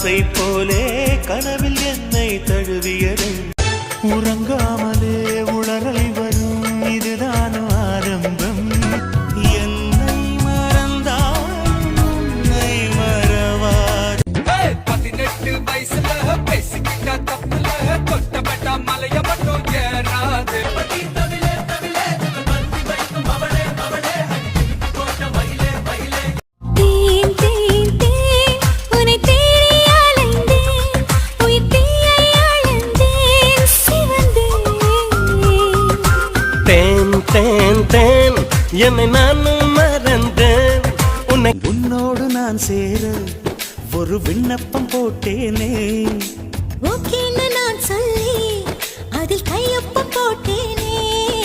ஆசை போலே கனவில் என்னை தழுவியது உறங்காமலே உளறல் வரும் இதுதான் ஆரம்பம் என்னை மறந்தால் உன்னை மறவார் 18 வயசுல பேசிக்கிட்ட தப்புல தொட்டப்பட்ட மலைய மட்டும் ஏறாது என்னை நானும் மறந்தேன் உன்னோடு நான் சேர ஒரு விண்ணப்பம் போட்டேனே ஓகேன்னு நான் சொல்லி அதில் கையொப்பம் போட்டேன்